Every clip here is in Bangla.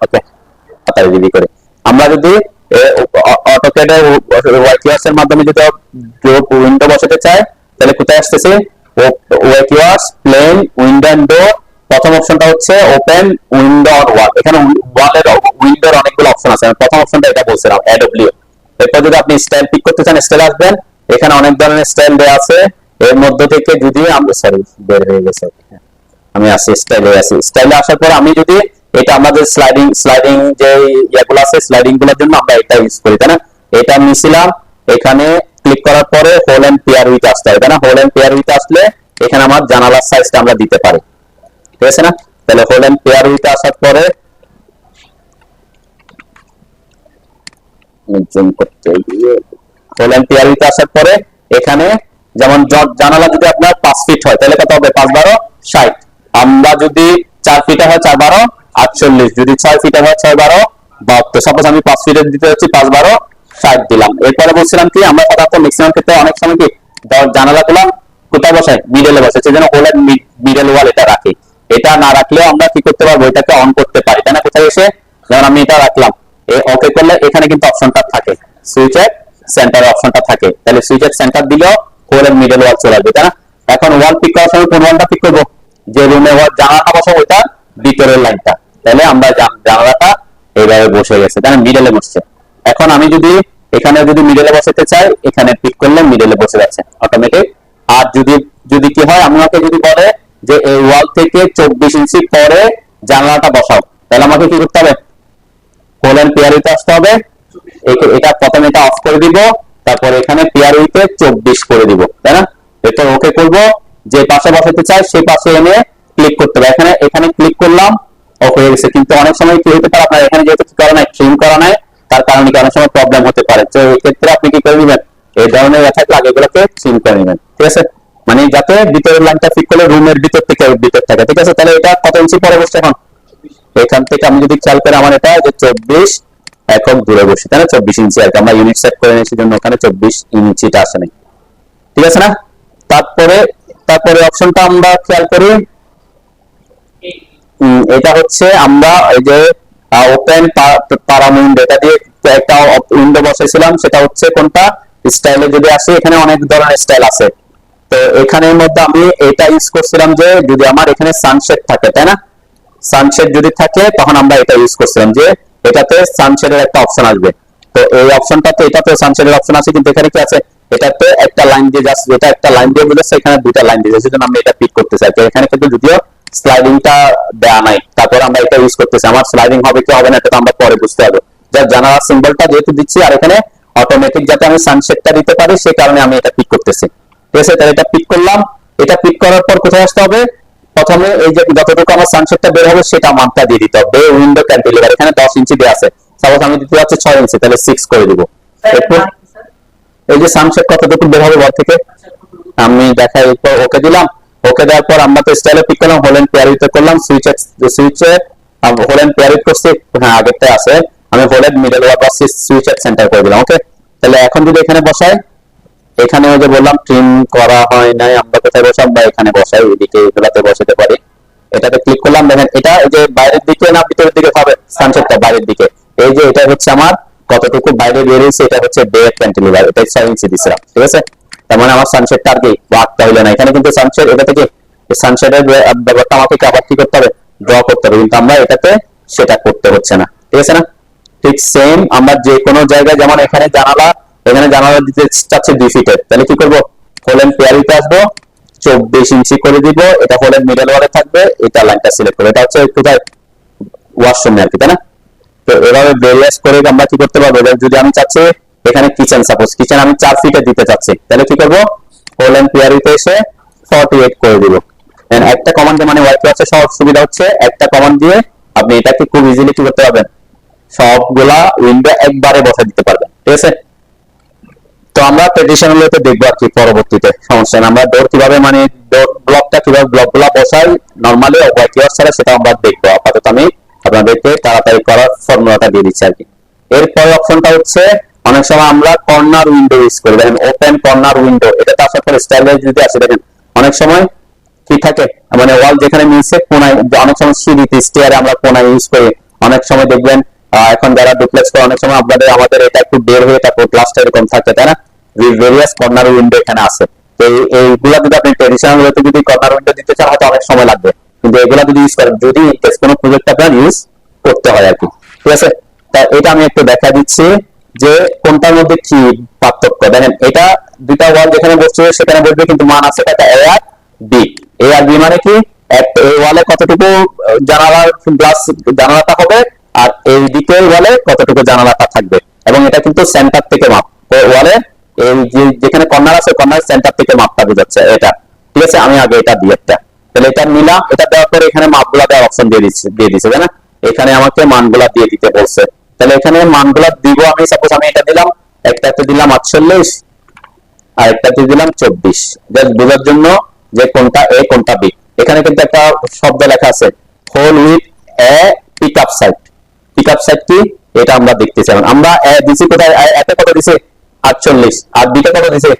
ওকে, তাড়াতাড়ি করে আমরা যদি অটোক্যাডে ওয়াইকিওয়ার্স এর মাধ্যমে যদি উইন্ডো বসাতে চাই, তাহলে কোথায় আসতেছে? ওয়াইকিওয়ার্স প্লেন উইন্ডো এন্ড ডোর। প্রথম অপশনটা হচ্ছে ওপেন উইন্ডো অর ওয়াল। এখানে ওয়ালের উইন্ডোর অনেকগুলো অপশন আছে, প্রথম অপশনটা এটা বলছিলাম এডব্লিউ। এরপর যদি আপনি স্টাইল পিক করতে চান, স্টাইল আসবেন, এখানে অনেক ধরনের স্টাইল দেওয়া আছে। এর মধ্যে থেকে যদি আমরা, সরি বের হয়ে গেছে, আমি আসি স্টাইলে, আসি স্টাইলে আসার পর আমি যদি এটা আমাদের স্লাইডিং যে ইয়াগুলো আছে, স্লাইডিং গুলোর জন্য আমরা এটা ইউজ করি, তাই না? এটা নিছিলাম, এখানে ক্লিক করার পরে হোল এন্ড পেয়ার উইথ আসতে হবে, তাই না? হোল এন্ড পেয়ার উইথ আসলে এখানে আমার জানালার সাইজটা আমরা দিতে পারি, ঠিক আছে না? তাহলে হোল এন্ড পেয়ার উইথ আসার পরে জুম করতে গিয়ে হোল এন্ড পেয়ার উইথ আসার পরে এখানে যেমন জানালা যদি আপনার 5 ফিট হয় তাহলে কত হবে? 5 12 60। আমরা যদি 4 ফিট হয় 4 12 48, যদি 6 ফিট হয় 6 12 72। সাপোজ আমি 5 ফিটের দিতে হচ্ছে 5 12 60 দিলাম। এরপরে বলছিলাম কি, আমরা সাধারণত ম্যাক্সিমাম ক্ষেত্রে অনেক সময় কি জানালা গুলো কোথায় বসাই? মিডলে বসাই, সেজন্য হোল এন্ড মিডল ওয়াল এটা রাখি। এটা না রাখলেও আমরা কি করতে পারবো? এটাকে অন করতে পারি, তাই না? কোথায় এসে, যেমন আমি এটা রাখলাম, ওকে করলে এখানে কিন্তু অপশনটা থাকে, সুইচের সেন্টার অপশনটা থাকে, তাহলে সুইচের সেন্টার দিলেও হোল এন্ড মিডল ওয়াল চলে আসবে, তাই না? এখন ওয়াল পিক করার সময় কোন ওয়ালটা পিক করবো? যে রুমে ওয়াল জানালাটা বসাবো ওইটা ভিতরের লাইনটা, তাহলে আমরা জানালাটা এইভাবে বসে গেছে, তাই না? মিডলে বসছে। এখন আমি যদি এখানে যদি মিডলে বসাতে চাই, এখানে পিক করলে মিডলে বসে যাচ্ছে অটোমেটিক। আর যদি যদি কি হয়, আমাকে যদি বলে যে এই ওয়াল থেকে 24 ইঞ্চি পরে জানালাটা বসাও, তাহলে আমাকে কি করতে হবে? হোল এন্ড পেয়ার উইথ আসতে হবে। এটা প্রথমে এটা অফ করে দিব, তারপর এখানে পেয়ার উইথে 24 করে দিব, তাই না? এরপর ওকে করব, যে পাশে বসাতে চাই সেই পাশে এনে ক্লিক করতে হবে। এখানে এখানে ক্লিক করলাম, অফ হয়ে গেছে। কিন্তু অনেক সময় কি হতে পারে, আপনার এখানে যেহেতু কি করা নাই, ট্রিম করা নাই, তার কারণে কি অনেক সময় প্রবলেম হতে পারে। তো এই ক্ষেত্রে আপনি কি করে নেবেন? এই ধরনের থাকলে আগে এগুলোকে ট্রিম করে নেবেন, ঠিক আছে? মানে যাতে ভিতরের লাইনটা ফিট করলে রুমের ভিতর থেকে ভিতর থাকে, ঠিক আছে? তাহলে এটা কত ইঞ্চি পরে বসছে এখন? এখান থেকে আমি যদি খেয়াল করে, আমার এটা যে 24 একক দূরে বসে, তাই না? 24 ইঞ্চি আর কি আমরা ইউনিট সেট করে নিয়েছি, জন্য ওখানে 24 ইঞ্চিটা আসে নাই, ঠিক আছে না? তারপরে তারপরে অপশনটা আমরা খেয়াল করি, এটা হচ্ছে আমরা এই যে ওপেন পারাম উইন্ডো, এটা দিয়ে একটা উইন্ডো বসাইছিলাম, সেটা হচ্ছে কোনটা? স্টাইলে যদি আসে, এখানে অনেক ধরনের স্টাইল আছে। তো এখানের মধ্যে আমি এটা ইউজ করছিলাম যে যদি আমার এখানে সানসেট থাকে, তাই না? সানসেট যদি থাকে তখন আমরা এটা ইউজ করছিলাম যে এটাতে সানসেটের একটা অপশন আসবে। তো এই অপশনটাতে, এটাতে সানসেটের অপশন আছে, কিন্তু এখানে কি আছে? এটাতে একটা লাইন দিয়ে যাচ্ছে, এটা একটা লাইন দিয়ে বুঝাচ্ছে, এখানে দুইটা লাইন দিয়ে যাচ্ছে, সেজন্য আমরা এটা পিক করতে চাই। তো এখানে কিন্তু যদিও স্লাইডিংটা দেয়া নাই, তারপর আমরা এটা ইউজ করতেছি। আমার স্লাইডিং হবে কি হবে না এটা তো আমরা পরে বুঝতে হবে। যা জানালা সিম্বলটা যেহেতু দিচ্ছি, আর এখানে অটোমেটিক যাতে আমি সানসেটটা দিতে পারি সেই কারণে আমি এটা পিক করতেছি, ঠিক আছে? তাহলে এটা পিক করলাম। এটা পিক করার পর কোথায় আসতে হবে? প্রথমে এই যে যতটুকু আমার সানসেটটা বের হবে সেটা মানটা দিয়ে দিতে হবে। উইন্ডো ক্যান্টিলিভার এখানে 10 ইঞ্চি দেওয়া আছে, সাপোজ আমি দিতে যাচ্ছি 6 ইঞ্চি, তাহলে 6 করে দিব। এরপর এই যে সানসেট কতটুকু বের হবে ঘর থেকে আমি দেখাই, ওকে দিলাম। ওকে দেওয়ার পর আমরা তো স্টাইলে পিক করলাম, হোল এন্ড পেয়ার উইথ করলাম, সুইচে হোল এন্ড পেয়ার উইথ করছি, হ্যাঁ আগেরটা আছে। আমি হোল এন্ড মিডল ওয়ার বা সুইচের সেন্টার করে দিলাম, ওকে। তাহলে এখন যদি এখানে বসাই, এখানে ওই যে বললাম ট্রিম করা হয় নাই, আমরা কোথায় বসাম? বা এখানে বসাই, এদিকে এগুলাতে বসাতে পারি। এটাতে ক্লিক করলাম, দেখেন এটা এই যে বাইরের দিকে না ভিতরের দিকে হবে? সানসেটটা বাইরের দিকে। এই যে এটা হচ্ছে আমার কতটুকু বাইরে বেরিয়েছে, এটা হচ্ছে বেড ক্যান্টিলিভার, এটা 6 ইঞ্চি দিছিলাম, ঠিক আছে? তার মানে আমার সানসেটটা আর কি বাড়তে হইলো না। এখানে কিন্তু সানসেট, এটা থেকে সানসেটের ব্যাপারটা আমাকে আবার কি করতে হবে? ড্র করতে হবে, কিন্তু আমরা এটাতে সেটা করতে হচ্ছে না, ঠিক আছে না? ঠিক সেম আমরা যে কোনো জায়গায়, যেমন এখানে জানালা, এখানে জানালা দিতে চাচ্ছে 2 ফিটের, তাহলে কি করবো? হোল এন্ড পেয়ারিতে আসবো, 24 ইঞ্চি করে দিব, এটা হোল এন্ড মিডল ওয়ালে থাকবে, এটা লাইনটা সিলেক্ট করবো। এটা হচ্ছে কোথায়? ওয়াশরুমে আর কি, তাই না? তো এভাবে ভেরিয়াস করে আমরা কি করতে পারবো? যদি আমি চাচ্ছি এখানে কিচেন, সাপোজ কিচেন আমি 4 ফিটে দিতে চাচ্ছি, তাহলে কি করবো? হোল এন্ড পেয়ারিতে এসে 48 করে দিব। একটা কমান্ডে, মানে ওয়াইফাই সব সুবিধা হচ্ছে একটা কমান্ড দিয়ে আপনি এটাকে খুব ইজিলি কি করতে পারবেন? সবগুলা উইন্ডো একবারে বসা দিতে পারবেন, ঠিক আছে? তো আমরা ট্রেডিশনালিতে দেখবো আর কি পরবর্তীতে, সমস্যা না। আমরা ডোর কিভাবে, মানে ডোর ব্লকটা কিভাবে ব্লকগুলা বসাই নরমালি ওয়াইফাই ছাড়া, সেটা আমরা দেখবো। আপাতত আমি আপনাদেরকে তাড়াতাড়ি করার ফর্মুলাটা দিয়ে দিচ্ছি আর কি। এরপরে অপশনটা হচ্ছে অনেক সময় আমরা কর্নার উইন্ডো ইউজ করি, দেখেন ওপেন কর্নার উইন্ডো। এটা তো আসার পরে স্টাইলে যদি আসে, দেখেন অনেক সময় কি থাকে, মানে ওয়াল যেখানে নিচে কোনায়, অনেক সময় সিঁড়িতে স্টেয়ারে আমরা কোনায় ইউজ করি, অনেক সময় দেখবেন এখন যারা ডুপ্লেক্স করে অনেক সময় আমাদের এটা একটু বের হয়ে তারপর গ্লাসটা এরকম থাকে, তাই না? ভেরিয়াস কর্নার উইন্ডো এখানে আছে। তো এইগুলা যদি আপনি ট্রেডিশনাল ওয়েতে যদি কর্নার উইন্ডো দিতে চান হয়তো অনেক সময় লাগবে, কিন্তু এগুলা যদি ইউজ করেন, যদি ইনকেস কোনো প্রজেক্ট আপনার ইউজ করতে হয় আর কি, ঠিক আছে? তা এটা আমি একটু দেখা দিচ্ছি যে কোনটার মধ্যে কি পার্থক্য। দেখেন এটা দুইটা ওয়াল যেখানে বসছে সেখানে বসবে, কিন্তু মান আছে একটা এ আর বি। এ আর বি মানে কি, এই ওয়ালে কতটুকু জানালার গ্লাস জানালাটা হবে, আর এই দিকে ওয়ালে কতটুকু জানালাটা থাকবে, এবং এটা কিন্তু সেন্টার থেকে মাপ ওয়ালে এই যেখানে কর্নার আছে কর্নার সেন্টার থেকে মাপটা বোঝাচ্ছে এটা, ঠিক আছে? আমি আগে এটা দিয়ে একটা, তাহলে এটা নিলাম, এটা দেওয়ার পরে এখানে মাপগুলা দেওয়ার অপশন দিয়ে দিচ্ছে তাই না? এখানে আমাকে মানগুলা দিয়ে দিতে বলছে, তাহলে এখানে মানগুলা দিব আমি। সাপোজ আমি এটা দিলাম, একটাতে দিলাম 48 আর একটাতে দিলাম 24, জাস্ট বোঝার জন্য যে কোনটা এ কোনটা বি। এখানে কিন্তু একটা শব্দ লেখা আছে, hole with a pick up side. Pick up side কি এটা আমরা দেখতেছি। আমরা এ দিছি কোথায়, এতে কত দিছে 48, আর বিটা কত দিছে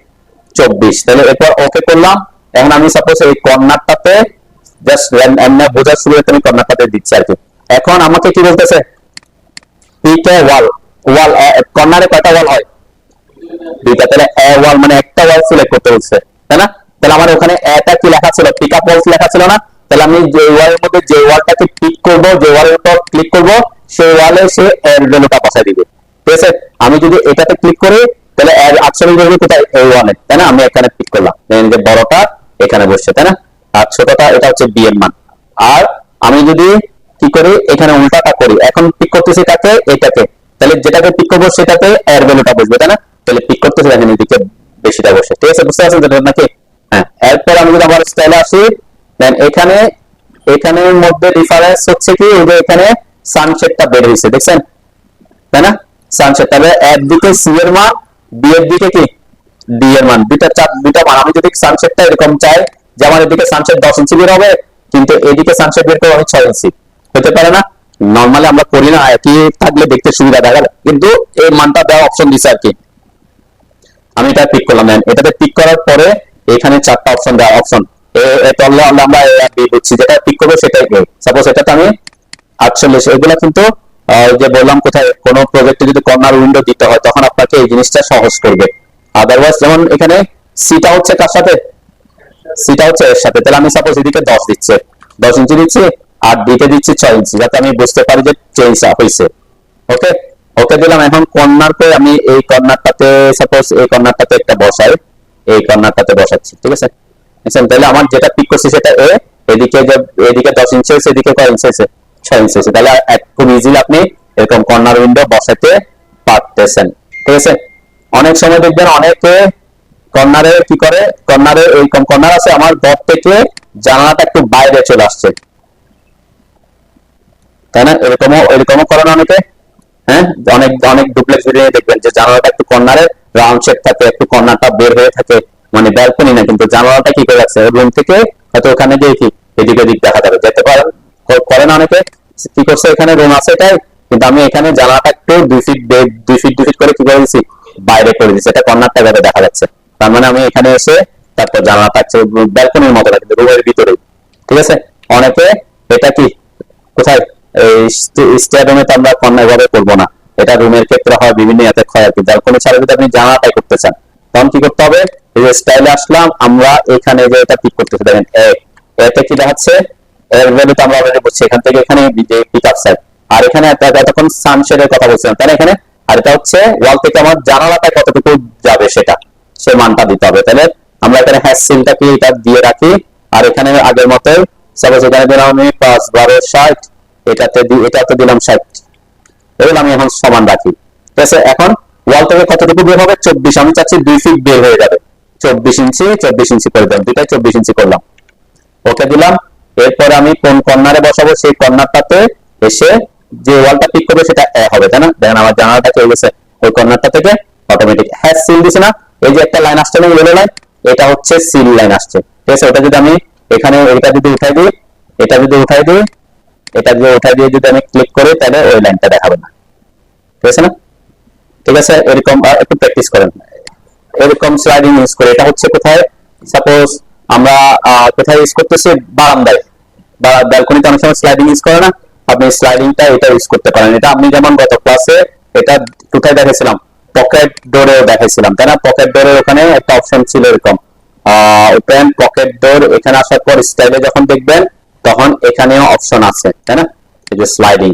24। তাহলে এরপর ওকে করলাম। এখন আমি সাপোজ এই কর্নারটাতে জাস্ট এমনি বোঝার শুরুতে আমি কর্নারটাতে দিচ্ছি আর কি। এখন আমাকে কি বলতেছে, পিকে ওয়াল, ওয়াল কর্নারে কয়টা ওয়াল হয়, দুইটা। তাহলে এ ওয়াল মানে একটা ওয়াল সিলেক্ট করতে বলছে, তাই না? তাহলে আমার ওখানে এটা কি লেখা ছিল, পিক আপ ওয়ালস লেখা ছিল না? তাহলে আমি যে ওয়ালের মধ্যে যে ওয়ালটাকে পিক করব, যে ওয়ালের উপর ক্লিক করব, সেই ওয়ালে সে এর ভ্যালুটা বসাই দিবে, ঠিক আছে? আমি যদি এটাতে ক্লিক করি তাহলে এর 48 ভ্যালু কোথায়, এই ওয়ালে, তাই না? আমি এখানে ক্লিক করলাম, যে বড়টা এখানে বসছে, তাই না? আর ছোটটা এটা হচ্ছে বি এর মান। আর আমি যদি কি করি, এখানে উল্টাটা করি, এখন পিক করতেছি কাকে, এটাকে, তাহলে যেটাকে পিক করবো সেটাতে এর ভ্যালুটা বসবে, তাই না? তাহলে পিক করতেছি দেখেন এদিকে বেশিটা বসে, ঠিক আছে? বুঝতে পারছেন যেটা নাকি? হ্যাঁ। এরপর আমি যদি আমার স্টাইলে আসি, দেন এখানে এখানের মধ্যে ডিফারেন্স হচ্ছে কি, এই যে এখানে সানসেটটা বের হয়েছে, দেখছেন, তাই না? সানসেট, তাহলে একদিকে সি এর মান, বি এর দিকে কি ডি এর মান, দুইটা মান। আমি যদি সানসেটটা এরকম চাই যে আমার এদিকে সানসেট 10 ইঞ্চি বের হবে, কিন্তু এদিকে সানসেট বের করবো আমি 6 ইঞ্চি, হতে পারে না? নর্মালি আমরা করি না, একই থাকলে দেখতে সুবিধা দেখা যায়, কিন্তু এই মানটা দেওয়ার অপশন দিছে আর কি। আমি এটা পিক করলাম, এটাতে পিক করার পরে এখানে চারটা অপশন দেওয়া, অপশন আমরা বুঝছি যেটা পিক করবো সেটাই। সাপোজ এটাতে আমি 48, এগুলা কিন্তু যে বললাম কোথায় কোন প্রজেক্টে যদি কর্নার উইন্ডো দিতে হয় তখন আপনাকে এই জিনিসটা সহজ করবে। আদারওয়াইজ যেমন এখানে সিটা হচ্ছে কার সাথে, সিটা হচ্ছে এর সাথে, তাহলে আমি সাপোজ এদিকে 10 দিচ্ছে, 10 ইঞ্চি দিচ্ছি, আর ডিতে দিচ্ছি 6 ইঞ্চি, যাতে আমি বুঝতে পারি যে চেঞ্জ হয়েছে। ওকে, ওকে দিলাম। এখন কর্নার করে আমি এই কর্নারটাতে সাপোজ এই কর্নারটাতে একটা বসাই, এই কর্নারটাতে বসাচ্ছি, ঠিক আছে? তাহলে আমার যেটা পিক করছি সেটা এ, এদিকে যে এদিকে 10 ইঞ্চি হয়েছে, এদিকে কয় ইঞ্চি হয়েছে 6 ইঞ্চি হয়েছে। তাহলে খুব ইজিলি আপনি এরকম কর্নার উইন্ডো বসাতে পারতেছেন, ঠিক আছে? অনেক সময় দেখবেন অনেকে কর্নারে কি করে, কর্নারে এইরকম কর্নার আছে, আমার ঘর থেকে জানালাটা একটু বাইরে চলে আসছে, তাই না? এরকমও করেন অনেকে। হ্যাঁ, অনেক অনেক ডুপ্লেক্স ভিডিও দেখবেন যে জানালাটা একটু কর্নারে রাউন্ড শেপ থাকে, একটু কর্নারটা বের হয়ে থাকে, মানে ব্যালকনি না, কিন্তু জানালাটা কি করে রাখছে রুম থেকে, হয়তো ওখানে গিয়ে কি এদিক ওদিক দেখা যাবে, যেতে পারেন, করেন অনেকে। কি করছে, এখানে রুম আছে এটাই, কিন্তু আমি এখানে জানালাটা একটু 2 ফিট করে কি করে দিচ্ছি, বাইরে করে দিচ্ছি, এটা কর্নারটা এভাবে দেখা যাচ্ছে। তার মানে আমি এখানে এসে তারপর জানালাটা হচ্ছে ব্যালকনির মতো লাগে, রুমের ভিতরে, ঠিক আছে? অনেকে এটা কি কোথায়, স্টেয়ার রুমে তো আমরা কর্নার ভাবে করবো না, এটা রুমের ক্ষেত্রে হয়, বিভিন্ন ইয়াতে হয় আর কি। যার কোনো ছাড়া যদি আপনি জানালাটাই করতে চান তখন কি করতে হবে, এই যে স্টাইলে আসলাম আমরা, এখানে যে এটা পিক করতেছি দেখেন, এতে কি দেখাচ্ছে, এর ভ্যালু তো আমরা অলরেডি বুঝছি, এখান থেকে এখানে পিক আপ সাইড, আর এখানে এতক্ষণ সানশেডের কথা বলছিলাম, তাহলে এখানে, আর এটা হচ্ছে ওয়াল থেকে আমার জানালাটা কতটুকু যাবে সেটা, সে মানটা দিতে হবে। তাহলে আমরা এখানে হ্যাশ সিলটাকে এটা দিয়ে রাখি, আর এখানে আগের মতো সাপোজ এখানে দিলাম আমি 5 12 60, এটাতে দিলাম 60, এগুলো আমি এখন সমান রাখি, ঠিক আছে? এখন ওয়াল থেকে কতটুকু বের হবে 24, আমি চাচ্ছি 2 ফিট বের হয়ে যাবে, 24 ইঞ্চি 24 ইঞ্চি করে দিলাম, দুটাই 24 ইঞ্চি করলাম, ওকে দিলাম। এরপরে আমি কোন কর্নারে বসাবো, সেই কর্নারটাতে এসে যে ওয়ালটা পিক করবে সেটা এ হবে, তাই না? দেখেন আমার জানালাটা চলে গেছে ওই কর্নারটা থেকে অটোমেটিক। হ্যাঁ, সিল দিছে না, এই যে একটা লাইন আসছে না, ইয়েলো লাইন, এটা হচ্ছে সিল লাইন আসছে, ঠিক আছে? ওটা যদি আমি এখানে এটা যদি উঠাই দিই, এটা যদি উঠাই দিই, এটা যদি উঠাই দিয়ে যদি আমি ক্লিক করি, তাহলে ওই লাইনটা দেখাবে না, ঠিক আছে না? ঠিক আছে, এরকম একটু প্র্যাকটিস করেন, এরকম স্লাইডিং ইউজ করে। এটা হচ্ছে কোথায়, সাপোজ আমরা কোথায় ইউজ করতেছি, বারান্দায় বা ব্যালকনিতে অনেক সময় স্লাইডিং ইউজ করে না, আপনি স্লাইডিংটা এটা ইউজ করতে পারেন। এটা আমি যেমন গত ক্লাসে এটা কোথায় দেখেছিলাম, পকেট ডোরেও দেখেছিলাম, তাই না? পকেট ডোরের ওখানে একটা অপশন ছিল এরকম ওপেন পকেট ডোর, এখানে আসার পর স্টাইলে যখন দেখবেন তখন এখানেও অপশন আছে, তাই না? এই যে স্লাইডিং,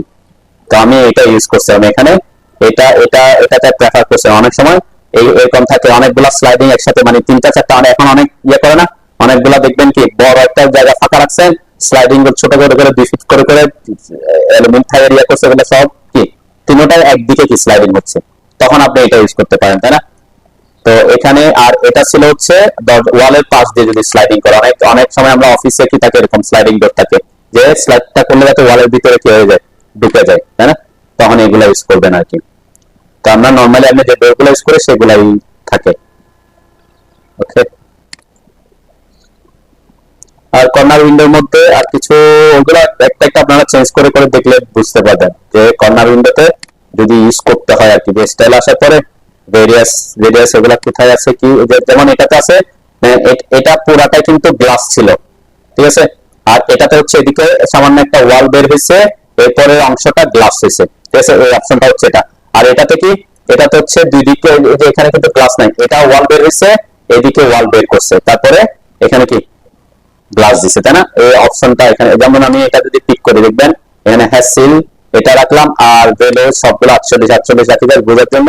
তো আমি এটা ইউজ করছিলাম এখানে, এটাতে প্রেফার করছি। অনেক সময় এরকম থাকে অনেকগুলা স্লাইডিং একসাথে, মানে 3টা 4টা, মানে এখন অনেক ইয়ে করে না, অনেকগুলা দেখবেন কি বড় একটা জায়গা ফাঁকা রাখছেন, স্লাইডিং ছোট করে করে 2 ফিট করে করে এলিমেন্ট থাকে ইয়ে করছে, বলে সব কি তিনটাই একদিকে কি স্লাইডিং হচ্ছে, তখন আপনি এটা ইউজ করতে পারেন, তাই না? তো এখানে আর এটা ছিল হচ্ছে ওয়ালের পাশ দিয়ে যদি স্লাইডিং করে, অনেক অনেক সময় আমরা অফিসে কি থাকে এরকম স্লাইডিং ডোর থাকে, যে স্লাইডটা করলে যাতে ওয়ালের ভিতরে কি হয়ে যায়, ঢুকে যায়, তাই না? তখন এগুলো ইউজ করবেন আর কি। তো আমরা নরমালি আমরা যে ডোরগুলো ইউজ করি সেগুলাই থাকে। ওকে, আর কর্নার উইন্ডোর মধ্যে আর কিছু ওগুলো একটা একটা আপনারা চেঞ্জ করে করে দেখলে বুঝতে পারবেন যে কর্নার উইন্ডোতে যদি ইউজ করতে হয় আর কি, যে স্টাইল আসার পরে ভেরিয়াস ভেরিয়াস এগুলা কোথায় আছে কি, যেমন এটাতে আছে, এটা পুরাটাই কিন্তু গ্লাস ছিল, ঠিক আছে? আর এটাতে হচ্ছে এদিকে সামান্য একটা ওয়াল বের হয়েছে, এরপরের অংশটা গ্লাস হয়েছে, ঠিক আছে? এই অপশনটা হচ্ছে এটা। আর এটাতে কি, এটাতে হচ্ছে দুই দিকে, এখানে কিন্তু গ্লাস নাই, এটা ওয়াল বের হয়েছে, এদিকে ওয়াল বের করছে, তারপরে এখানে কি গ্লাস দিছে, তাই না? এই অপশনটা এখানে, যেমন আমি এটা যদি পিক করে দেখবেন এখানে হ্যাসিল এটা রাখলাম, আর ভ্যালু সবগুলো 48 রাখি যায় বোঝার জন্য,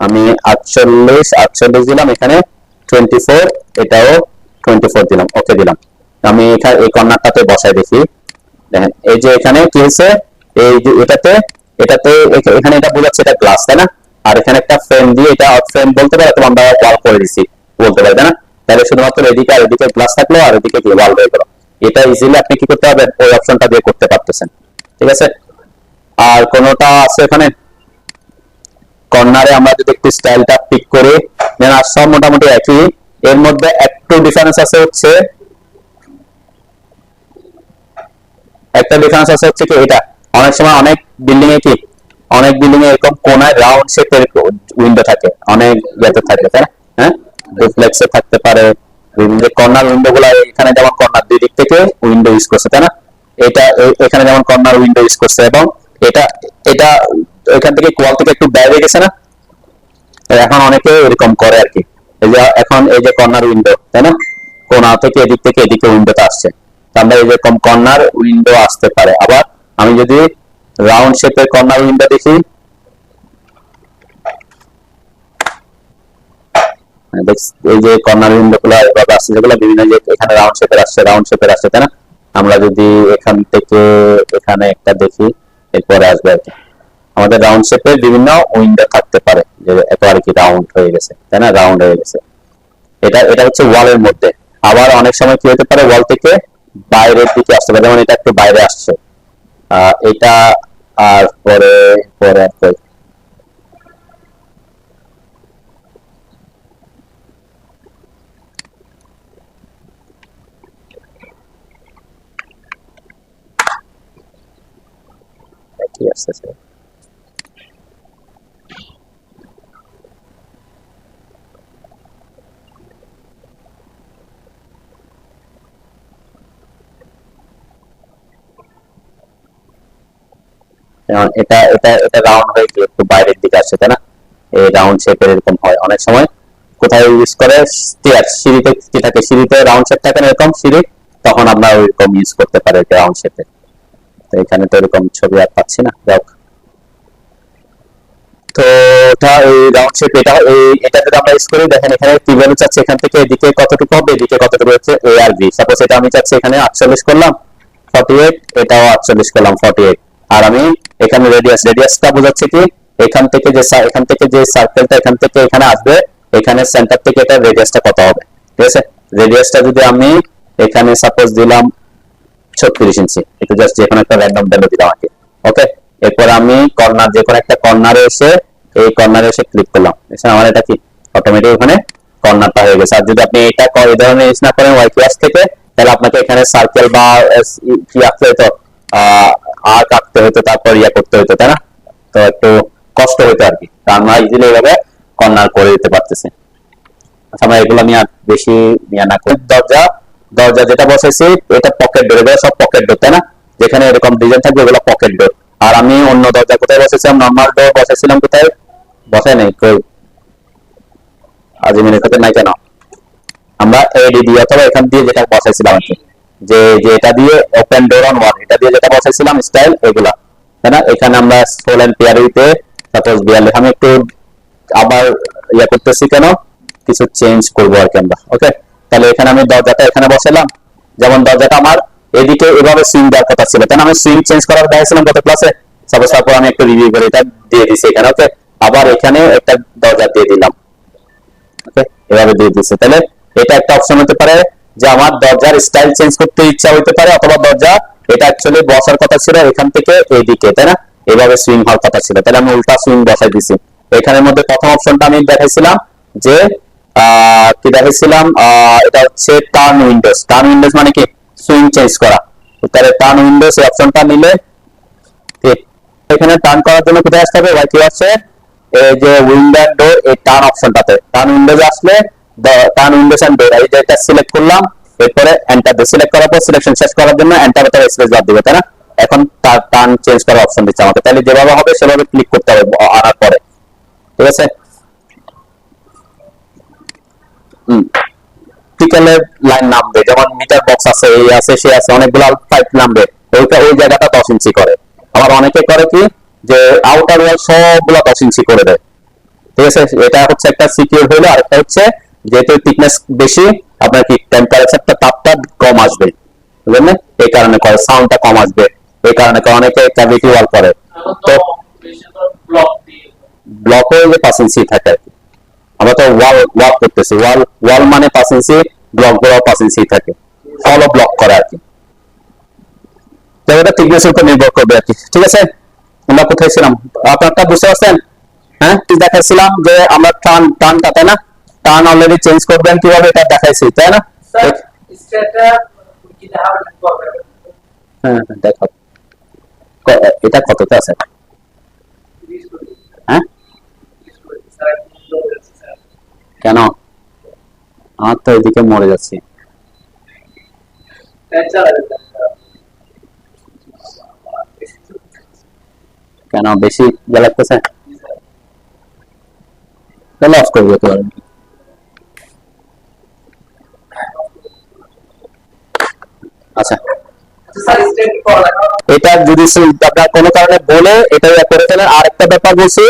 আমি 48 দিলাম, এখানে 24, এটাও 24 দিলাম, ওকে দিলাম। আমি এখানে এই কর্নারটাতে বসাই দেখি, দেখেন এই যে এখানে কি হয়েছে, এই যে এটাতে এটাতে এখানে এটা বোঝাচ্ছে এটা গ্লাস, তাই না? আর এখানে একটা ফ্রেম দিয়ে, এটা ফ্রেম বলতে পারে, তো আমরা ওয়াল করে দিছি বলতে পারি, তাই না? তাহলে শুধুমাত্র এদিকে আর এদিকে গ্লাস থাকলো, আর এদিকে ওয়াল হয়ে গেল। এটা ইজিলি আপনি কি করতে পারবেন, ওই অপশনটা দিয়ে করতে পারতেছেন, ঠিক আছে? আর কোনটা আছে এখানে কর্নারে, আমরা যদি একটু স্টাইলটা পিক করি, দেন আর সব মোটামুটি একই, এর মধ্যে একটু ডিফারেন্স আছে হচ্ছে, একটা ডিফারেন্স আছে হচ্ছে কি, এটা অনেক সময় অনেক বিল্ডিং এ কি, অনেক বিল্ডিং এ এরকম কোনায় রাউন্ড শেপের উইন্ডো থাকে, অনেক ইয়েতে থাকে, তাই না? হ্যাঁ, ডুপ্লেক্সে থাকতে পারে, বিভিন্ন কর্নার উইন্ডো গুলা, এখানে যেমন কর্নার দুই দিক থেকে উইন্ডো ইউজ করছে, তাই না? এটা এখানে যেমন কর্নার উইন্ডো ইউজ করছে, এবং এটা এটা এখান থেকে ওয়াল থেকে একটু বাইরে গেছে না, এখন অনেকে এরকম করে আর কি। এই যে এখন এই যে কর্নার উইন্ডো, তাই না? কোনা থেকে এদিক থেকে এদিকে উইন্ডোটা আসছে, আমরা এরকম কর্নার উইন্ডো আসতে পারে। আবার আমি যদি রাউন্ড শেপের কর্নার উইন্ডো দেখি, এই যে কর্নার উইন্ডো গুলো এভাবে আসছে, যেগুলো বিভিন্ন, যে এখানে রাউন্ড শেপের আসছে, তাই না? আমরা যদি এখান থেকে এখানে একটা দেখি, এরপরে আসবে আর কি, আমাদের রাউন্ড শেপের বিভিন্ন উইন্ডো থাকতে পারে, যে একেবারে কি রাউন্ড হয়ে গেছে, তাই না? রাউন্ড হয়ে গেছে, এটা হচ্ছে ওয়ালের মধ্যে। আবার অনেক সময় কি হতে পারে, ওয়াল থেকে বাইরের দিকে আসতে পারে, যেমন এটা একটু বাইরে আসছে, এটা আর পরে পরে কি আসতেছে, এটা এটা এটা রাউন্ড হয়ে গিয়ে একটু বাইরের দিকে আসছে, তাই না? এই রাউন্ড শেপের এরকম হয় অনেক সময়। কোথায় ইউজ করে, স্টেয়ার, সিঁড়িতে কি থাকে, সিঁড়িতে রাউন্ড শেপ থাকে না এরকম সিঁড়ি, তখন আমরা ওইরকম ইউজ করতে পারি রাউন্ড শেপে। তো এখানে তো এরকম ছবি আর পাচ্ছি না, যাক। তো এটা এই রাউন্ড শেপ, এটা যদি আমরা ইউজ করি, দেখেন এখানে কি ভ্যালু চাচ্ছে, এখান থেকে এদিকে কতটুকু হবে, এদিকে কতটুকু হচ্ছে এ আর বি। সাপোজ এটা আমি চাচ্ছি এখানে 48 করলাম 48, এটাও 48 করলাম 48। আর আমি এখানে রেডিয়াসটা বোঝাচ্ছে কি, এখান থেকে যে সার্কেলটা এখান থেকে এখানে আসবে, এখানে সেন্টার থেকে এটা রেডিয়াসটা কত হবে, ঠিক আছে? রেডিয়াসটা যদি আমি এখানে সাপোজ দিলাম 36 ইঞ্চি, এটা জাস্ট যে কোনো একটা র্যান্ডম ভ্যালু দিলাম আর কি, ওকে। এরপর আমি কর্নার, যে কোনো একটা কর্নারে এসে, এই কর্নারে এসে ক্লিক করলাম, এসে আমার এটা কি অটোমেটিক ওখানে কর্নারটা হয়ে গেছে। আর যদি আপনি এটা এই ধরনের ইউজ না করেন ওয়াই ক্লাস থেকে, তাহলে আপনাকে এখানে সার্কেল বা কি আঁকতে হতো, আর্ক আঁকতে হতো, তারপর ইয়া করতে হতো, তাই না? তো একটু কষ্ট হতো আর কি। আমরা ইজিলি এভাবে কর্নার করে দিতে পারতেছি। আমরা এগুলো আমি আর বেশি নিয়ে না করি। দরজা যেটা বসাইছি, এটা পকেট ডোর, এগুলো সব পকেট ডোর, তাই না? যেখানে এরকম ডিজাইন থাকবে ওগুলো পকেট ডোর। আর আমি অন্য দরজা কোথায় বসেছিলাম, নর্মাল ডোর বসেছিলাম কোথায়, বসাই নাই কই, আজিমিনের সাথে নাই কেন, আমরা এডি দিয়ে অথবা এখান দিয়ে যেটা বসাইছিলাম আর কি, যে এটা দিয়ে ওপেন ডোর অন ওয়াল, এটা দিয়ে যেটা বসাইছিলাম স্টাইল এগুলা, তাই না? এখানে আমরা সোল এন্ড পেয়ারিতে সাপোজ 42, আমি একটু আবার ইয়া করতেছি কেন, কিছু চেঞ্জ করবো আর কি আমরা। ওকে, তাহলে এখানে আমি দরজাটা এখানে বসাইলাম, যেমন দরজাটা আমার এদিকে এভাবে সুইং দেওয়ার কথা ছিল, তাই না? আমি সুইং চেঞ্জ করার দেখাইছিলাম গত ক্লাসে, সাপোজ তারপর আমি একটু রিভিউ করে এটা দিয়ে দিছি এখানে। ওকে, আবার এখানে একটা দরজা দিয়ে দিলাম, ওকে এভাবে দিয়ে দিছি। তাহলে এটা একটা অপশন হতে পারে যে আমার দরজার স্টাইল চেঞ্জ করতে ইচ্ছা হতে পারে, অথবা দরজা এটা অ্যাকচুয়ালি বসার কথা ছিল এখান থেকে এইদিকে, তাই না? এভাবে সুইং হওয়ার কথা ছিল, তাহলে আমি উল্টা সুইং বসাই দিছি। এখানের মধ্যে প্রথম অপশনটা আমি দেখাইছিলাম যে কি দেখাইছিলাম, এটা হচ্ছে টার্ন উইন্ডোজ। টার্ন উইন্ডোজ মানে কি সুইং চেঞ্জ করা, তাহলে টার্ন উইন্ডোজ এই অপশনটা নিলে ঠিক। এখানে টার্ন করার জন্য কোথায় আসতে হবে, কি আছে এই যে উইন্ডো এন্ড ডোর, এই টার্ন অপশনটাতে টার্ন উইন্ডোজ আসলে টার্ন উইন্ডোজ এন্ড ডোর এই যে এটা সিলেক্ট করলাম, এরপরে এন্টার দিয়ে সিলেক্ট করার পর সিলেকশন শেষ করার জন্য এন্টার অথবা স্পেস বার দিবে, তাই না? এখন টার্ন চেঞ্জ করার অপশন দিচ্ছে আমাকে, তাহলে যেভাবে হবে সেভাবে ক্লিক করতে হবে আনার পরে, ঠিক আছে? টিকেলের লাইন নামবে, যেমন মিটার বক্স আছে, এই আছে সে আছে, অনেকগুলো পাইপ নামবে, ওই জায়গাটা 10 ইঞ্চি করে। আবার অনেকে করে কি যে আউটার ওয়াল সবগুলো 10 ইঞ্চি করে দেয়, ঠিক আছে? এটা হচ্ছে একটা সিকিউর হইলো, আরেকটা হচ্ছে যেহেতু থিকনেস বেশি আপনার কি টেম্পারেচারটা তাপটা কম আসবে, বুঝলেন? এই কারণে করে সাউন্ডটা কম আসবে, এই কারণে অনেকে ক্যাভিটি ওয়াল করে। তো ব্লক হয়ে যে 5 ইঞ্চি থাকে, আমরা তো ওয়াল করতেছি, ওয়াল মানে 5 ইঞ্চি, ব্লক গুলো 5 ইঞ্চি থাকে, ফলো ব্লক করে আর কি। তো এটা থিকনেসের উপর নির্ভর করবে আর কি, ঠিক আছে? আমরা কোথায় ছিলাম, আপনারটা বুঝতে পারছেন? হ্যাঁ, কি দেখাইছিলাম যে আমরা টার্নটা, তাই না? টার্ন অলরেডি চেঞ্জ করবেন কিভাবে এটা দেখাইছি, তাই না? হ্যাঁ দেখো এটা কতটা আছে, হ্যাঁ কেন আমার তো এদিকে মরে যাচ্ছি, কেন বেশি লাগতেছে, তাহলে অফ করবো তো। আচ্ছা, এটা যদি আপনার কোনো কারণে বলে এটা করে ফেলেন। আর একটা ব্যাপার বলছি,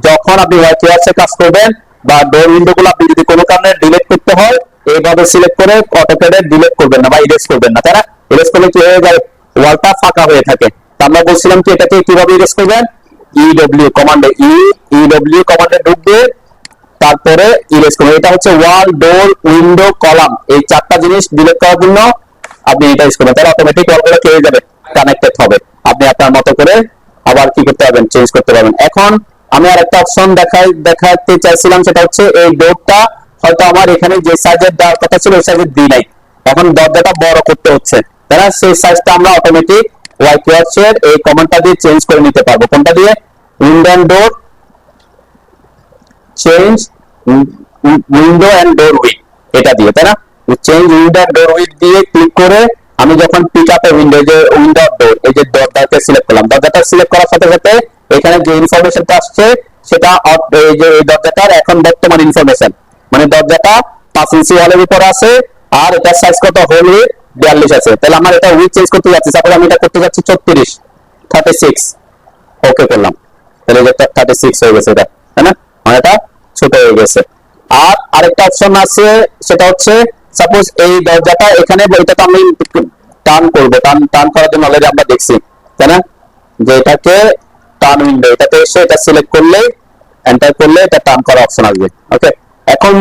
যখন আপনি হোয়াইট ওয়ার্কসে কাজ করবেন বা ডোর উইন্ডো গুলো আপনি যদি কোনো কারণে ডিলিট করতে হয়, এইভাবে সিলেক্ট করে অটোক্যাডে ডিলিট করবেন না বা ইরেজ করবেন না, তাই না? ইরেজ করলে কি হয়ে যায়, ওয়ালটা ফাঁকা হয়ে থাকে। আমরা বলছিলাম কি এটাকে কিভাবে ইরেজ করবেন, ইডব্লিউ কমান্ডে, ইডব্লিউ কমান্ডে ঢুকবে, তারপরে ইরেজ করবেন। এটা হচ্ছে ওয়াল, ডোর, উইন্ডো, কলাম, এই 4টা জিনিস ডিলিট করার জন্য আপনি এটা ইউজ করবেন, তাহলে অটোমেটিক ওয়ালগুলো কি হয়ে যাবে, কানেক্টেড হবে। আপনি আপনার মতো করে আবার কি করতে পারবেন, চেঞ্জ করতে পারবেন। এখন আমি আর একটা অপশন দেখাতে চাইছিলাম, সেটা হচ্ছে এই ডোরটা হয়তো আমার এখানে যে সাইজের দেওয়ার কথা ছিল ওই সাইজের দিই নাই, এখন দরজাটা বড় করতে হচ্ছে, তাই না? সেই সাইজটা আমরা অটোমেটিক হোয়াইট ওয়ার্কসের এই কমান্ডটা দিয়ে চেঞ্জ করে নিতে পারবো। কোনটা দিয়ে, window and door change window and door with, এটা দিয়ে, তাই না? Change window and door with দিয়ে ক্লিক করে আমি যখন পিক আপ এ উইন্ডো, যে উইন্ডো ডোর, এই যে দরজাটা সিলেক্ট করলাম, দরজাটা সিলেক্ট করার সাথে সাথে এখানে যে ইনফরমেশনটা আসছে সেটা এই যে এই দরজাটার এখন বর্তমান ইনফরমেশন, মানে দরজাটা 5 ইঞ্চি ওয়ালের উপর আছে আর এটার সাইজ কত, হোল উইথ 42 আছে। তাহলে আমার এটা উইথ চেঞ্জ করতে যাচ্ছি, তারপরে আমি এটা করতে যাচ্ছি 36 ওকে করলাম, তাহলে এটা 36 হয়ে গেছে, এটা তাই না? মানে এটা ছোট হয়ে গেছে। আর আরেকটা অপশন আছে, সেটা হচ্ছে সাপোজ এই দরজাটা এখানে, এটা তো আমি টার্ন করবো, টার্ন করার জন্য অলরেডি আমরা দেখছি, তাই না? যে এটাকে টার্ন উইন্ডো, এটাতে এসে এটা সিলেক্ট করলে এন্টার করলে এটা টার্ন করার অপশন আসবে। ওকে, এখন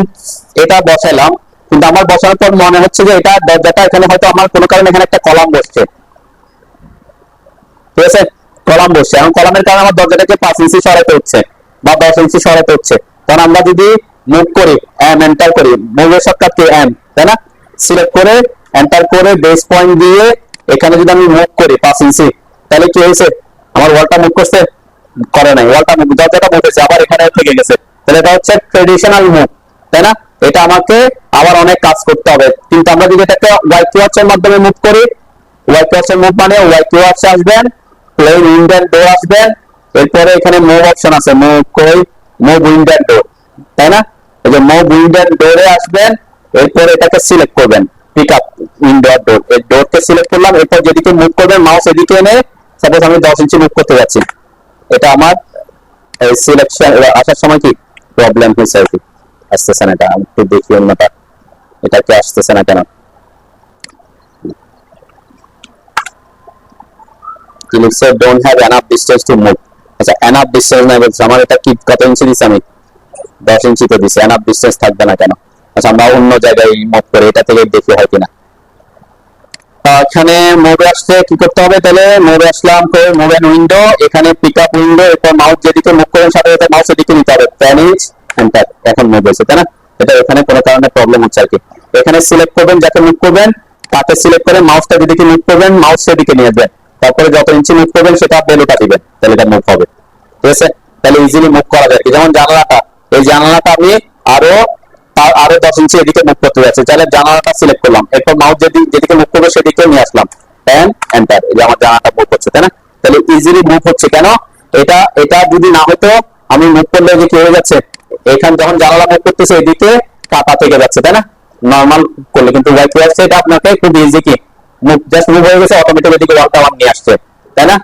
এটা বসাইলাম, কিন্তু আমার বসানোর পর মনে হচ্ছে যে এটা দরজাটা এখানে হয়তো আমার কোনো কারণে এখানে একটা কলাম বসছে, ঠিক আছে? কলাম বসছে, এখন কলামের কারণে আমার দরজাটাকে 5 ইঞ্চি সরাতে হচ্ছে বা 10 ইঞ্চি সরাতে হচ্ছে। কারণ আমরা যদি মুভ করি, এন্টার করি, মুভের শর্টকাট কি এম, তাই না? সিলেক্ট করে এন্টার করে বেস পয়েন্ট দিয়ে এখানে যদি আমি মুভ করি 5 ইঞ্চি, তাহলে কি হয়েছে, আমার ওয়ালটা মুভ করছে, করে নাই, ওয়ালটা মুভ, দরজাটা মুভ হয়েছে, আবার এখানে থেকে গেছে। তাহলে এটা হচ্ছে ট্রেডিশনাল মুভ, তাই না? এটা আমাকে আবার অনেক কাজ করতে হবে। কিন্তু আমরা যদি এটাকে হোয়াইট ওয়ার্কসের মাধ্যমে মুভ করি, ওয়াই কিওয়ার্ডস মুভ মানে ওয়াই কিওয়ার্ডস আসবেন, প্লেন উইন্ডো এন্ড ডোর আসবেন, এরপরে এখানে মুভ অপশন আছে, মুভ উইন্ডো এন্ড ডোর, তাই না? এই যে মুভ উইন্ডো এন্ড ডোরে আসবেন, এরপরে এটাকে সিলেক্ট করবেন, পিক আপ উইন্ডো আর ডোর, এই ডোরকে সিলেক্ট করলাম, এরপর যেদিকে মুভ করবেন মাউস এদিকে এনে, সাপোজ আমি 10 ইঞ্চি মুভ করতে যাচ্ছি, এটা আমার সিলেকশন আসার সময় কি প্রবলেম হয়েছে আর কি, আসতেছে না, এটা আমি একটু দেখি অন্যটা, এটা কি আসতেছে না কেন? কি লিখছে, don't have enough distance to move. আচ্ছা এনাফ ডিসটেন্স না বলছে, আমার এটা কি কত ইঞ্চি দিছি আমি? 10 ইঞ্চি তো দিছি, এনাফ ডিসটেন্স থাকবে না কেন? আচ্ছা আমরা অন্য জায়গায় মুভ করে এটা থেকে দেখি হয় কিনা। এখানে মোডে আসতে কি করতে হবে, তাহলে মোডে আসলাম, মুভ এন্ড উইন্ডো, এখানে পিক আপ উইন্ডো, এরপর মাউস যেদিকে মুভ করেন সাথে সাথে মাউস এদিকে নিতে হবে, প্যান ইজ এন্টার, এখন মুভ হয়েছে, তাই না? এটা এখানে কোনো কারণে প্রবলেম হচ্ছে আর কি। এখানে সিলেক্ট করবেন, যাকে মুভ করবেন তাকে সিলেক্ট করে মাউসটা যেদিকে মুভ করবেন মাউস সেদিকে নিয়ে যাবেন, তারপরে যত ইঞ্চি মুভ করবেন সেটা ভ্যালুটা দিবেন, তাহলে এটা মুভ হবে, ঠিক আছে? তাহলে ইজিলি মুভ করা যায়। যেমন জানালাটা, এই জানালাটা আমি আরো 10 ইঞ্চি এদিকে মুভ করতে যাচ্ছি, তাহলে জানালাটা সিলেক্ট করলাম, এরপর মাউস যেদিকে মুভ করবে সেদিকে নিয়ে আসলাম, প্যান এন্টার, এই যে আমার জানালাটা মুভ হচ্ছে, তাই না? তাহলে ইজিলি মুভ হচ্ছে কেন? এটা যদি না হতো আমি মুভ করলে যে কি হয়ে যাচ্ছে, এখানে যখন জানালা মুভ করতেছে এদিকে কাটা থেকে যাচ্ছে, তাই না? নরমাল করলে, কিন্তু ওয়াই কি আসছে, এটা আপনাকে খুব ইজি কি মুভ, জাস্ট মুভ হয়ে গেছে, অটোমেটিক এদিকে ওয়ালটা ওয়ান নিয়ে আসছে, তাই না?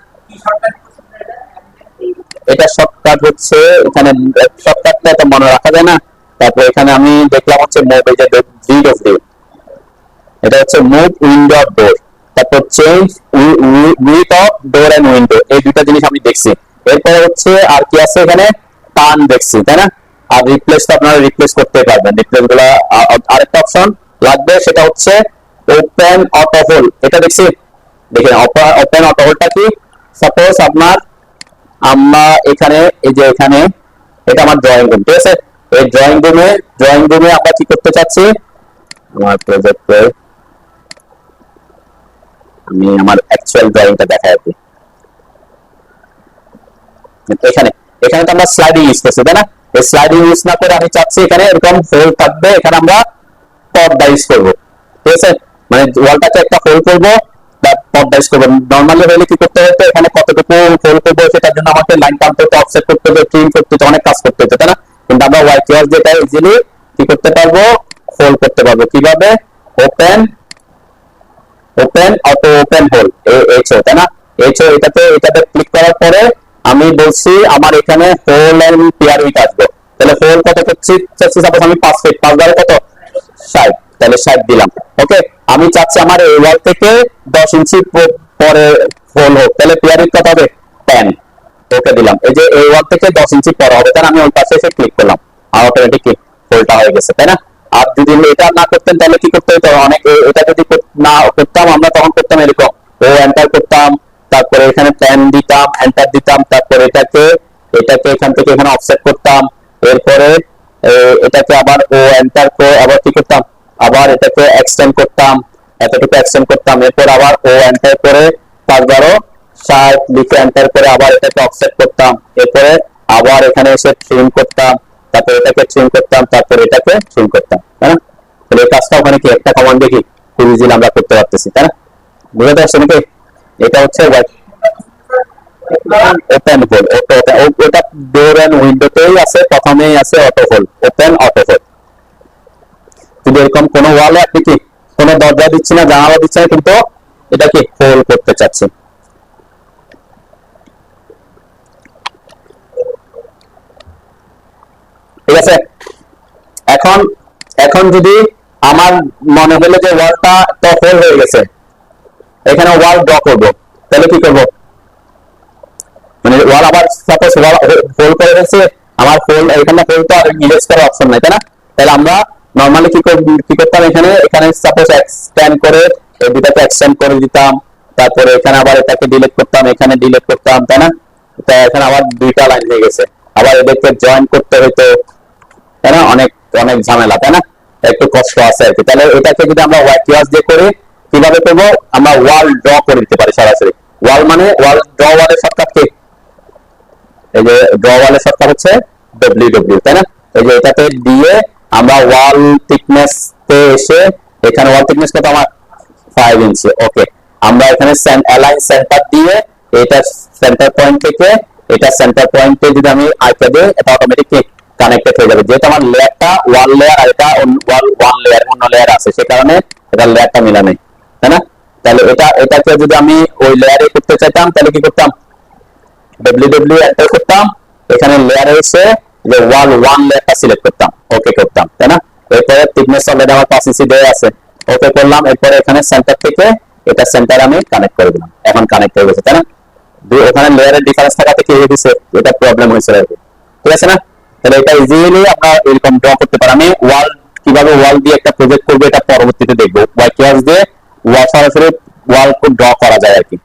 এটা শর্টকাট হচ্ছে, এখানে শর্টকাটটা তো মনে রাখা যায় না। তারপর এখানে আমি দেখলাম হচ্ছে মুভ, এই যে ডব্লিউ, এটা হচ্ছে মুভ উইন্ডো অফ ডোর, তারপর change with of door and window, এই দুটো জিনিস আমি দেখছি। এরপর হচ্ছে আর কি আছে এখানে, টার্ন দেখছি, তাই না? আর রিপ্লেস তো আপনারা রিপ্লেস করতে পারবেন, রিপ্লেস গুলা আরেকটা অপশন লাগবে, সেটা হচ্ছে ওপেন অটো হোল, এটা দেখছি। দেখেন ওপেন অটো হোলটা কি, সাপোজ আমরা এখানে, এই যে এখানে এটা আমার ড্রয়িং রুম, ঠিক আছে? এই ড্রয়িং রুমে আমরা কি করতে চাচ্ছি, আমার প্রজেক্টে আমি আমার অ্যাকচুয়াল ড্রয়িংটা দেখাই আর কি। এখানে এখানে তো আমরা স্লাইডিং ইউজ করছি, তাই না? এই স্লাইডিং ইউজ না করে আমি চাচ্ছি এখানে এরকম হোল থাকবে, এখানে আমরা পর্দা ইউজ করবো, ঠিক আছে? মানে ওয়ালটাকে একটা হোল করবো, পর্দা ইউজ করবো। নর্মালি হলে কি করতে হতো, এখানে কতটুকু হোল করবো সেটার জন্য আমাকে লাইন টানতে হতো, অফসেট করতে হতো, ট্রিম করতে হতো, অনেক কাজ করতে হতো, তাই না? কিন্তু আমরা ওয়াই কিওয়ার্ড যেটা ইজিলি কি করতে পারবো, হোল করতে পারবো। কিভাবে? Open auto open hole, HO, তাই না? এইচও, এটাতে ক্লিক করার পরে আমি বলছি আমার এখানে হোল এন্ড পেয়ার উইথ আসবে, তাহলে হোল কত করছি, সাপোজ আমি 5 ফিট, 5 বারে কত 60, তাহলে 60 দিলাম, ওকে? আমি চাচ্ছি আমার এই ওয়াল থেকে 10 ইঞ্চি পরে হোল হোক, তাহলে পেয়ার উইথ কত হবে 10, ওকে দিলাম। এই যে এই ওয়াল থেকে 10 ইঞ্চি পরে হবে, তাহলে আমি ওই পাশে এসে ক্লিক করলাম, আর অটোমেটিক হোলটা হয়ে গেছে, তাই না? আর যদি এটা না করতেন তাহলে কি করতে হতো, অনেক, এটা যদি না করতাম আমরা তখন করতাম এরকম, ও এন্টার করতাম, তারপরে এখানে প্যান দিতাম, এন্টার দিতাম, তারপরে এটাকে এখান থেকে এখানে অফসেট করতাম, এরপরে এটাকে আবার ও এন্টার করে আবার কি করতাম, আবার এটাকে এক্সটেন্ড করতাম, এতটুকু এক্সটেন্ড করতাম, এরপর আবার ও এন্টার করে 5 লিখে এন্টার করে আবার এটাকে অফসেট করতাম, এরপরে আবার এখানে এসে ট্রিম করতাম, তারপর এটাকে ট্রিম করতাম, তারপর এটাকে ট্রিম করতাম, তাই না? তাহলে এই কাজটা ওখানে কি একটা কমান্ড দেখি খুব ইজিলি আমরা করতে পারতেছি, তাই না? বুঝতে পারছেন নাকি? এটা হচ্ছে ওপেন হোল, ওটা ডোর এন্ড উইন্ডোতেই আছে, প্রথমেই আছে auto hole, open auto hole. যদি এরকম কোনো ওয়ালে আপনি কি কোনো দরজা দিচ্ছি না, জানালা দিচ্ছি না, কিন্তু এটা কি হোল করতে চাচ্ছি, ঠিক আছে? এখন যদি আমার মনে হলো যে ওয়ালটা তো হোল হয়ে গেছে, এখানে ওয়াল ড্র করবো, তাহলে কি করবো, মানে ওয়াল আবার সাপোজ ওয়াল হোল করে ফেলছে, আমার হোল এখানে হোল তো আর ইরেজ করার অপশন নাই, তাই না? তাহলে আমরা নরমালি কি করতাম, এখানে সাপোজ এক্সটেন্ড করে এই দুটাকে এক্সটেন্ড করে দিতাম, তারপরে এখানে আবার এটাকে ডিলিট করতাম, এখানে ডিলিট করতাম, তাই না? তো এখানে আবার দুইটা লাইন হয়ে গেছে, আবার এদেরকে জয়েন করতে হইতো, তাই না? অনেক অনেক ঝামেলা, তাই না? একটু কষ্ট আছে আর কি। তাহলে এটাকে যদি আমরা ওয়াই কিওয়ার্ড দিয়ে করি, কিভাবে করবো, আমরা ওয়াল ড্র করে দিতে পারি সরাসরি। ওয়াল মানে ওয়াল ড্র, ওয়ালের শর্টকাট কি, এই যে ড্র ওয়ালের শর্টকাট হচ্ছে ডব্লিউ, তাই না? এই যে এটাতে দিয়ে আমরা ওয়াল থিকনেস তে এসে, এখানে ওয়াল থিকনেস কত আমার 5 ইঞ্চি, ওকে। আমরা এখানে অ্যালাইন সেন্টার দিয়ে এটা সেন্টার পয়েন্ট থেকে এটা সেন্টার পয়েন্টে যদি আমি আইপা দিই, এটা অটোমেটিক কানেক্টেড হয়ে যাবে। যেহেতু আমার লেয়ারটা ওয়ান লেয়ার আর এটা ওয়ান লেয়ার অন্য লেয়ার আছে, সে কারণে এটা লেয়ারটা মিলা নেই, তাই না? তাহলে এটাকে যদি আমি ওই লেয়ারে করতে চাইতাম তাহলে কি করতাম, www এন্টার করতাম, এখানে লেয়ারে এসে যে ওয়ান লেয়ারটা সিলেক্ট করতাম, ওকে করতাম, তাই না? এরপরে থিকনেস অলরেডি আমার 5 ইঞ্চি দেওয়া আছে, ওকে করলাম। এরপরে এখানে সেন্টার থেকে এটা সেন্টার আমি কানেক্ট করে দিলাম, এখন কানেক্ট হয়ে গেছে, তাই না? ওখানে লেয়ারের ডিফারেন্স থাকাতে কি হয়ে গেছে, এটা প্রবলেম হয়েছে আর কি, ঠিক আছে না? তাহলে এটা ইজিলি আমরা এরকম ড্র করতে পারি। আমি কিভাবে ওয়াল দিয়ে একটা প্রজেক্ট করবো এটা পরবর্তীতে দেখবো, ওয়াই ক্লাস দিয়ে সরাসরি ওয়াল ড্র করা যায় আর কি।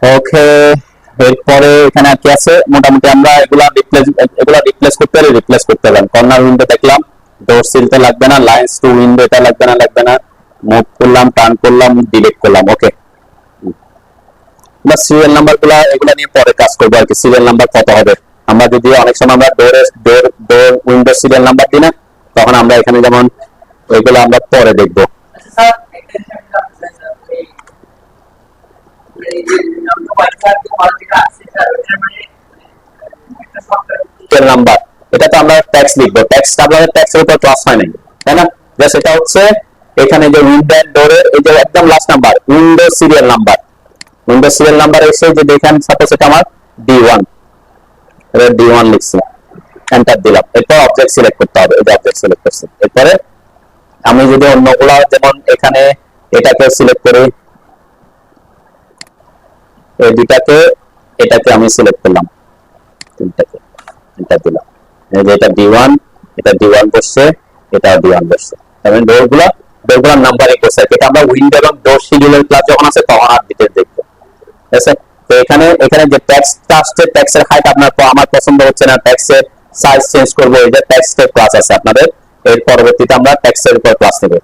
ওকে, এরপরে এখানে কি আছে, মোটামুটি আমরা এগুলা রিপ্লেস করতে পারলাম। কর্নার উইন্ডো দেখলাম, ডোর সিলটা লাগবে না, লাইন্স টু উইন্ডো এটা লাগবে না, মুভ করলাম, টার্ন করলাম, ডিলিট করলাম, ওকে। আমরা সিরিয়াল নাম্বার এগুলা নিয়ে পরে কাজ করবো আর কি, সিরিয়াল নাম্বার কত হবে। আমরা যদি অনেক সময় আমরা ডোর উইন্ডো সিরিয়াল নাম্বার দিই না, তখন আমরা এখানে যেমন এগুলো আমরা পরে দেখবো। নাম্বার এটা তো আমরা ট্যাক্স লিখবো, ট্যাক্সের উপর ক্লাস হয় নাই, তাই না? জাস্ট এটা হচ্ছে এখানে যে উইন্ডো ডোরের এই যে একদম last number window serial number এসে যে দেখেন সাপোজ এটা আমার D1, এটা D1 লিখছি, এন্টার দিলাম। এরপর অবজেক্ট সিলেক্ট করতে হবে, এই যে অবজেক্ট সিলেক্ট করছি। এরপরে আমি যদি অন্যগুলা যেমন এখানে এটাকে সিলেক্ট করি, এই দুটাকে এটাকে আমি সিলেক্ট করলাম, তিনটাকে এন্টার দিলাম। এই যে এটা D1, এটা D1 বসছে, এটা D1 বসছে। তাহলে ডোরগুলোর নাম্বারিং করছে, এটা আমরা উইন্ডো এবং ডোর শিডিউলের ক্লাস যখন আছে তখন আর ডিটেইলস দেখবো, ঠিক আছে? তো এখানে যে ট্যাক্সটা আসছে, ট্যাক্সের হাইট আমার পছন্দ হচ্ছে না, ট্যাক্সের সাইজ চেঞ্জ করবো, এই যে ট্যাক্সের ক্লাস আছে আপনাদের, এর পরবর্তীতে আমরা ট্যাক্সের উপর ক্লাস নেব।